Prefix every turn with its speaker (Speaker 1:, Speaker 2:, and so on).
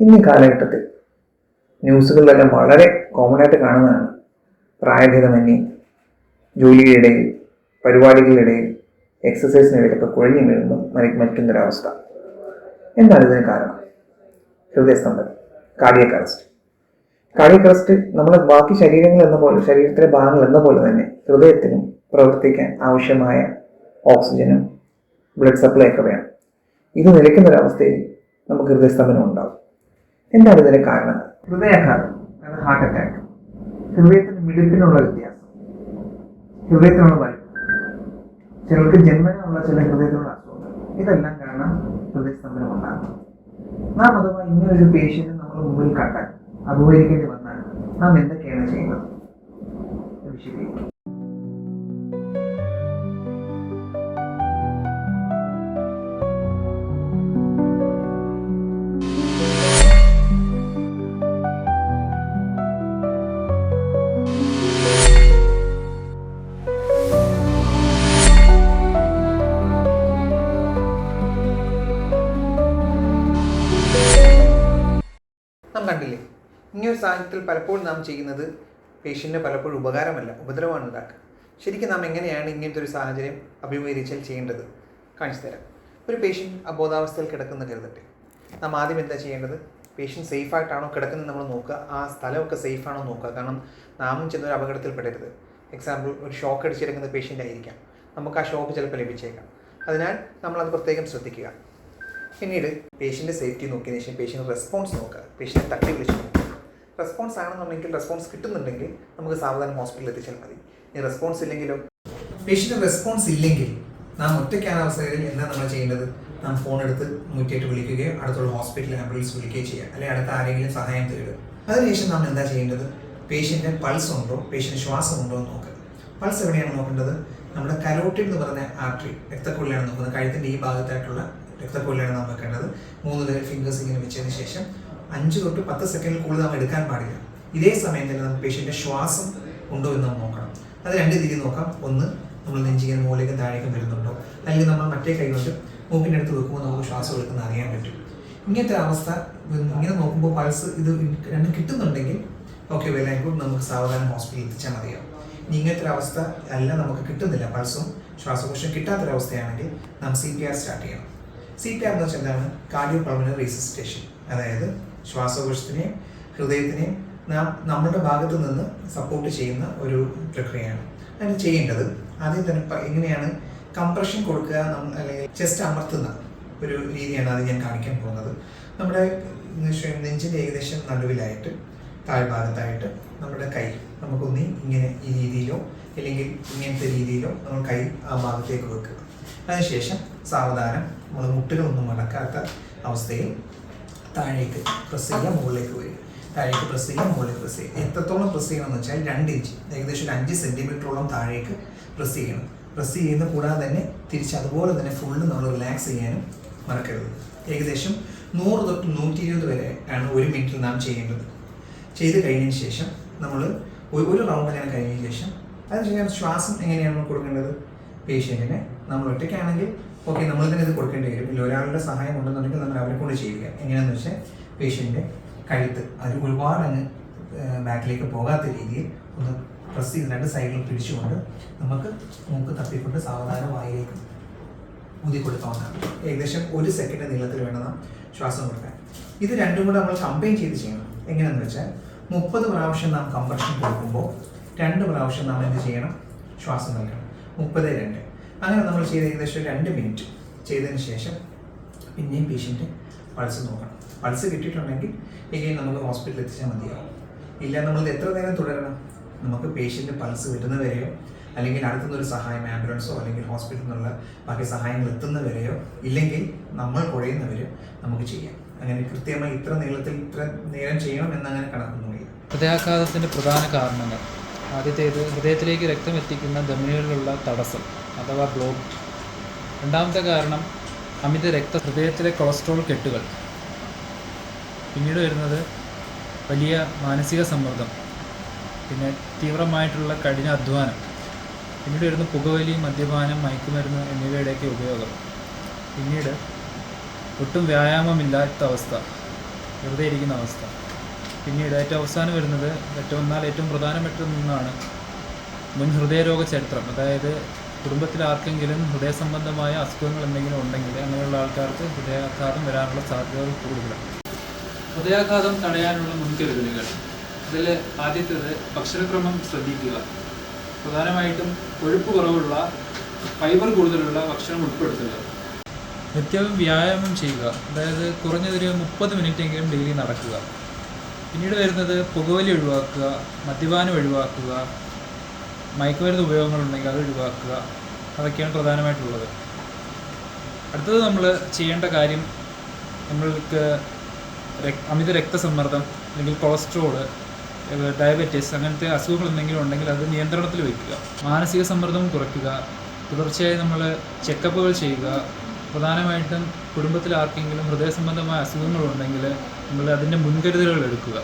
Speaker 1: ഇന്ന് കാലഘട്ടത്തിൽ ന്യൂസുകളിലെല്ലാം വളരെ കോമൺ ആയിട്ട് കാണുന്നതാണ് പ്രായഭേദമന്യേ ജോലിയുടെ ഇടയിൽ, പരിപാടികളുടെ ഇടയിൽ, എക്സസൈസിനിടയിലൊക്കെ കുഴഞ്ഞു വീഴുന്നു മരിക്കുന്നൊരവസ്ഥ. എന്താണ് ഇതിന് കാരണം? ഹൃദയസ്തംഭനം, കാർഡിയക് അറസ്റ്റ്. കാർഡിയക് അറസ്റ്റ് നമ്മുടെ ബാക്കി ശരീരങ്ങൾ എന്ന പോലെ, ശരീരത്തിലെ ഭാഗങ്ങൾ എന്ന പോലെ തന്നെ ഹൃദയത്തിനും പ്രവർത്തിക്കാൻ ആവശ്യമായ ഓക്സിജനും ബ്ലഡ് സപ്ലൈ ഒക്കെ വേണം. ഇത് നിലയ്ക്കുന്നൊരവസ്ഥയിൽ നമുക്ക് ഹൃദയസ്തംഭനം ഉണ്ടാകും. എന്താണ് ഇതിന്റെ കാരണം? ഹൃദയാഘാതം, അതായത് ഹാർട്ട് അറ്റാക്ക്, ഹൃദയത്തിന്റെ മിടിപ്പിനുള്ള വ്യത്യാസം, ഹൃദയത്തിനുള്ള വലിപ്പം, ചിലർക്ക് ജന്മനുള്ള ചില ഹൃദയത്തിനുള്ള അസുഖങ്ങൾ, ഇതെല്ലാം കാരണം ഹൃദയസ്തംഭനം ഉണ്ടാകും. നാം അഥവാ ഇങ്ങനൊരു പേഷ്യന്റ് നമ്മൾ മുമ്പിൽ കണ്ടാൽ, അഭിമുഖീകരിക്കേണ്ടി വന്നാൽ നാം എന്തൊക്കെയാണ് ചെയ്യുന്നത്? വിശദീകരിക്കും. നാം കണ്ടില്ലേ, ഇങ്ങനൊരു സാഹചര്യത്തിൽ പലപ്പോഴും നാം ചെയ്യുന്നത് പേഷ്യൻറ്റിന് പലപ്പോഴും ഉപകാരമല്ല, ഉപദ്രവമാണ് ഉണ്ടാക്കുക. ശരിക്കും നാം എങ്ങനെയാണ് ഇങ്ങനത്തെ ഒരു സാഹചര്യം അഭിമുഖീകരിച്ചാൽ ചെയ്യേണ്ടത്? കാണിച്ചു തരാം. ഒരു പേഷ്യൻറ്റ് അബോധാവസ്ഥയിൽ കിടക്കുന്ന കരുതട്ടെ. നാം ആദ്യം എന്താ ചെയ്യേണ്ടത്? പേഷ്യൻറ്റ് സേഫായിട്ടാണോ കിടക്കുന്നത് നമ്മൾ നോക്കുക, ആ സ്ഥലമൊക്കെ സേഫാണോ നോക്കുക. കാരണം നാമും ചെന്നൊരു അപകടത്തിൽ പെടരുത്. എക്സാമ്പിൾ, ഒരു ഷോക്ക് അടിച്ചിരിക്കുന്ന പേഷ്യൻ്റ് ആയിരിക്കാം, നമുക്ക് ആ ഷോക്ക് ചിലപ്പോൾ ലഭിച്ചേക്കാം. അതിനാൽ നമ്മളത് പ്രത്യേകം ശ്രദ്ധിക്കുക. പിന്നീട് പേഷ്യൻ്റെ സേഫ്റ്റി നോക്കിയതിന് ശേഷം പേഷ്യൻ്റ് റെസ്പോൺസ് നോക്കുക. പേഷ്യൻ്റ് തട്ടി വിളിച്ച് നോക്കുക. റെസ്പോൺസ് ആണെന്നുണ്ടെങ്കിൽ, റെസ്പോൺസ് കിട്ടുന്നുണ്ടെങ്കിൽ നമുക്ക് സാവധാനം ഹോസ്പിറ്റലിൽ എത്തിച്ചാൽ മതി. ഇനി റെസ്പോൺസ് ഇല്ലെങ്കിലോ? പേഷ്യൻ്റ് റെസ്പോൺസ് ഇല്ലെങ്കിൽ നാം ഒറ്റയ്ക്കാണ് അവസ്ഥയിൽ എന്താ നമ്മൾ ചെയ്യേണ്ടത്? നാം ഫോൺ എടുത്ത് 108 വിളിക്കുകയോ അടുത്തുള്ള ഹോസ്പിറ്റലിൽ ആംബുലൻസ് വിളിക്കുകയോ ചെയ്യുക, അല്ലെങ്കിൽ അടുത്ത ആരെങ്കിലും സഹായം തേടുക. അതിനുശേഷം നാം എന്താ ചെയ്യേണ്ടത്? പേഷ്യൻ്റെ പൾസ് ഉണ്ടോ, പേഷ്യൻ്റെ ശ്വാസം ഉണ്ടോ എന്ന് നോക്കുക. പൾസ് എവിടെയാണ് നോക്കേണ്ടത്? നമ്മുടെ കരോട്ടിഡ് എന്ന് പറഞ്ഞ ആർട്ടറി, രക്തക്കുഴലാണ് നോക്കുന്നത്. കഴുത്തിൻ്റെ ഈ ഭാഗത്തായിട്ടുള്ള രക്തക്കുഴലാണ് നാം വെക്കേണ്ടത്. 3 ഫിംഗേഴ്സ് ഇങ്ങനെ വെച്ചതിന് ശേഷം 5 തൊട്ട് 10 സെക്കൻഡിൽ കൂടുതൽ നാം എടുക്കാൻ പാടില്ല. ഇതേ സമയം തന്നെ നമുക്ക് പേഷ്യൻ്റെ ശ്വാസം ഉണ്ടോ എന്ന് നാം നോക്കണം. അത് 2 രീതിയിൽ നോക്കാം. ഒന്ന്, നമ്മൾ നെഞ്ചിങ്ങനെ മുകളിലേക്കും താഴേക്കും വരുന്നുണ്ടോ, അല്ലെങ്കിൽ നമ്മൾ മറ്റേ കൈ കൊണ്ട് മൂക്കിൻ്റെ അടുത്ത് വെക്കുമ്പോൾ നമുക്ക് ശ്വാസം എടുക്കുന്നത് അറിയാൻ പറ്റും. ഇങ്ങനത്തെ അവസ്ഥ ഇങ്ങനെ നോക്കുമ്പോൾ പൾസ് ഇത് രണ്ടും കിട്ടുന്നുണ്ടെങ്കിൽ ഓക്കെ, വെൽ ആൻഡ് ഗുഡ്, നമുക്ക് സാവധാനം ഹോസ്പിറ്റലിൽ എത്തിച്ചാൽ മതിയാവും. ഇനി ഇങ്ങനത്തെ ഒരു അവസ്ഥ അല്ല, നമുക്ക് കിട്ടുന്നില്ല, പൾസും ശ്വാസകോശം കിട്ടാത്തൊരവസ്ഥയാണെങ്കിൽ നാം CPR സ്റ്റാർട്ട് ചെയ്യണം. CPR എന്ന് വെച്ചാൽ എന്താണ്? Cardio pulmonary റെസിസ്റ്റേഷൻ. അതായത് ശ്വാസകോശത്തിനെയും ഹൃദയത്തിനെയും നമ്മുടെ ഭാഗത്ത് നിന്ന് സപ്പോർട്ട് ചെയ്യുന്ന ഒരു പ്രക്രിയയാണ്. അതിന് ചെയ്യേണ്ടത് ആദ്യം തന്നെ എങ്ങനെയാണ് കംപ്രഷൻ കൊടുക്കുക, അല്ലെങ്കിൽ ചെസ്റ്റ് അമർത്തുന്ന ഒരു രീതിയാണ് അത് ഞാൻ കാണിക്കാൻ പോകുന്നത്. നമ്മുടെ നെഞ്ചിൻ്റെ ഏകദേശം നടുവിലായിട്ട് താഴ്ഭാഗത്തായിട്ട് നമ്മുടെ കൈ നമുക്കൊന്നി ഇങ്ങനെ ഈ രീതിയിലോ അല്ലെങ്കിൽ ഇങ്ങനത്തെ രീതിയിലോ നമ്മൾ കൈ ആ ഭാഗത്തേക്ക് വെക്കുക. അതിനുശേഷം സാവധാനം നമ്മൾ മുട്ടുകളൊന്നും മടക്കാത്ത അവസ്ഥയിൽ താഴേക്ക് പ്രസ് ചെയ്യുക, മുകളിലേക്ക് വരിക. താഴേക്ക് പ്രസ് ചെയ്യുക, മുകളിലേക്ക് പ്രസ് ചെയ്യുക. എത്രത്തോളം പ്രസ് ചെയ്യണമെന്ന് വെച്ചാൽ 2 ഇഞ്ച്, ഏകദേശം ഒരു 5 സെൻറ്റിമീറ്ററോളം താഴേക്ക് പ്രസ് ചെയ്യണം. പ്രസ് ചെയ്യുന്ന കൂടാതെ തന്നെ തിരിച്ച് അതുപോലെ തന്നെ ഫുള്ള് നമ്മൾ റിലാക്സ് ചെയ്യാനും മറക്കരുത്. ഏകദേശം 100 തൊട്ട് 120 വരെ ആണ് 1 മിനിറ്റിൽ നാം ചെയ്യേണ്ടത്. ചെയ്ത് കഴിഞ്ഞതിന് ശേഷം നമ്മൾ ഒരു റൗണ്ട് അങ്ങനെ കഴിഞ്ഞതിന് ശേഷം അതിനുശേഷം ശ്വാസം എങ്ങനെയാണ് കൊടുക്കേണ്ടത്? പേഷ്യൻറ്റിനെ നമ്മൾ ഒറ്റയ്ക്കാണെങ്കിൽ ഓക്കെ, നമ്മൾ തന്നെ ഇത് കൊടുക്കേണ്ടി വരും. ഇല്ല, ഒരാളുടെ സഹായം ഉണ്ടെന്നുണ്ടെങ്കിൽ നമ്മൾ അവരെ കൊണ്ട് ചെയ്യുക. എങ്ങനെയാണെന്ന് വെച്ചാൽ പേഷ്യൻ്റെ കഴുത്ത് അത് ഒരുപാട് അങ്ങ് ബാക്കിലേക്ക് പോകാത്ത രീതിയിൽ ഒന്ന് പ്രസ് ചെയ്ത് 2 സൈഡിലും പിടിച്ചുകൊണ്ട് നമുക്ക് മൂക്ക് തപ്പിക്കൊണ്ട് സാവധാനം വായിലേക്ക് ഊതി കൊടുക്കാവുന്നതാണ്. ഏകദേശം 1 സെക്കൻഡ് നീളത്തിൽ വേണം നാം ശ്വാസം കൊടുക്കാൻ. ഇത് രണ്ടും കൂടെ നമ്മൾ കമ്പൈൻ ചെയ്ത് ചെയ്യണം. എങ്ങനെയാണെന്ന് വെച്ചാൽ 30 പ്രാവശ്യം നാം കംപ്രഷൻ കൊടുക്കുമ്പോൾ 2 പ്രാവശ്യം നാം എന്ത് ചെയ്യണം? ശ്വാസം നൽകണം. 30-2. അങ്ങനെ നമ്മൾ ചെയ്ത് ഏകദേശം 2 മിനിറ്റ് ചെയ്തതിന് ശേഷം പിന്നെയും പേഷ്യൻ്റ് പൾസ് നോക്കണം. പൾസ് കിട്ടിയിട്ടുണ്ടെങ്കിൽ എങ്കിലും നമുക്ക് ഹോസ്പിറ്റലിൽ എത്തിച്ചാൽ മതിയാവും. ഇല്ല, നമ്മളിത് എത്ര നേരം തുടരണം? നമുക്ക് പേഷ്യൻ്റ് പൾസ് വരുന്നവരെയോ അല്ലെങ്കിൽ അടുത്തുനിന്നൊരു സഹായം, ആംബുലൻസോ അല്ലെങ്കിൽ ഹോസ്പിറ്റലിൽ നിന്നുള്ള ബാക്കി സഹായങ്ങൾ എത്തുന്നവരെയോ ഇല്ലെങ്കിൽ നമ്മൾ കുഴയുന്നവരെയോ നമുക്ക് ചെയ്യാം. അങ്ങനെ കൃത്യമായി ഇത്ര നീളത്തിൽ ഇത്ര നേരം ചെയ്യണം എന്നങ്ങനെ കണക്കൊന്നുമില്ല.
Speaker 2: ഹൃദയാഘാതത്തിൻ്റെ പ്രധാന കാരണങ്ങൾ: ആദ്യത്തേത് ഹൃദയത്തിലേക്ക് രക്തം എത്തിക്കുന്ന ധമനികളിലുള്ള തടസ്സം അഥവാ ബ്ലോക്ക്. രണ്ടാമത്തെ കാരണം അമിത ഹൃദയത്തിലെ കൊളസ്ട്രോൾ കെട്ടുകൾ. പിന്നീട് വരുന്നത് വലിയ മാനസിക സമ്മർദ്ദം, പിന്നെ തീവ്രമായിട്ടുള്ള കഠിന അധ്വാനം. പിന്നീട് വരുന്ന പുകവലി, മദ്യപാനം, മയക്കുമരുന്ന് എന്നിവയുടെയൊക്കെ ഉപയോഗം. പിന്നീട് ഒട്ടും വ്യായാമമില്ലാത്ത അവസ്ഥ. വെറുതെ ഇരിക്കുന്ന അവസ്ഥ. പിന്നീട് ഏറ്റവും അവസാനം വരുന്നത് ഏറ്റവും പ്രധാനപ്പെട്ട ഒന്നാണ് മുൻ ഹൃദയരോഗ ചരിത്രം. അതായത് കുടുംബത്തിൽ ആർക്കെങ്കിലും ഹൃദയ സംബന്ധമായ അസുഖങ്ങൾ എന്തെങ്കിലും ഉണ്ടെങ്കിൽ അങ്ങനെയുള്ള ആൾക്കാർക്ക് ഹൃദയാഘാതം വരാനുള്ള സാധ്യതകൾ കൂടുതലാണ്. ഹൃദയാഘാതം തടയാനുള്ള മുൻകരുതലുകൾ. ഇതിൽ ആദ്യത്തേത് ഭക്ഷണക്രമം ശ്രദ്ധിക്കുക. പ്രധാനമായിട്ടും കൊഴുപ്പ് കുറവുള്ള, ഫൈബർ കൂടുതലുള്ള ഭക്ഷണം ഉൾപ്പെടുത്തുക. നിത്യവും വ്യായാമം ചെയ്യുക. അതായത് കുറഞ്ഞതൊരു 30 മിനിറ്റെങ്കിലും ഡെയിലി നടക്കുക. പിന്നീട് വരുന്നത് പുകവലി ഒഴിവാക്കുക, മദ്യപാനം ഒഴിവാക്കുക, മയക്കുമരുന്ന് ഉപയോഗങ്ങളുണ്ടെങ്കിൽ അത് ഒഴിവാക്കുക. അതൊക്കെയാണ് പ്രധാനമായിട്ടുള്ളത്. അടുത്തത് നമ്മൾ ചെയ്യേണ്ട കാര്യം, നമ്മൾക്ക് അമിത രക്തസമ്മർദ്ദം അല്ലെങ്കിൽ കൊളസ്ട്രോള്, ഡയബറ്റീസ് അങ്ങനത്തെ അസുഖങ്ങൾ എന്തെങ്കിലും ഉണ്ടെങ്കിൽ അത് നിയന്ത്രണത്തിൽ വയ്ക്കുക. മാനസിക സമ്മർദ്ദം കുറയ്ക്കുക. തുടർച്ചയായി നമ്മൾ ചെക്കപ്പുകൾ ചെയ്യുക. പ്രധാനമായിട്ടും കുടുംബത്തിൽ ആർക്കെങ്കിലും ഹൃദയ സംബന്ധമായ അസുഖങ്ങളുണ്ടെങ്കിൽ നമ്മൾ അതിൻ്റെ മുൻകരുതലുകൾ എടുക്കുക.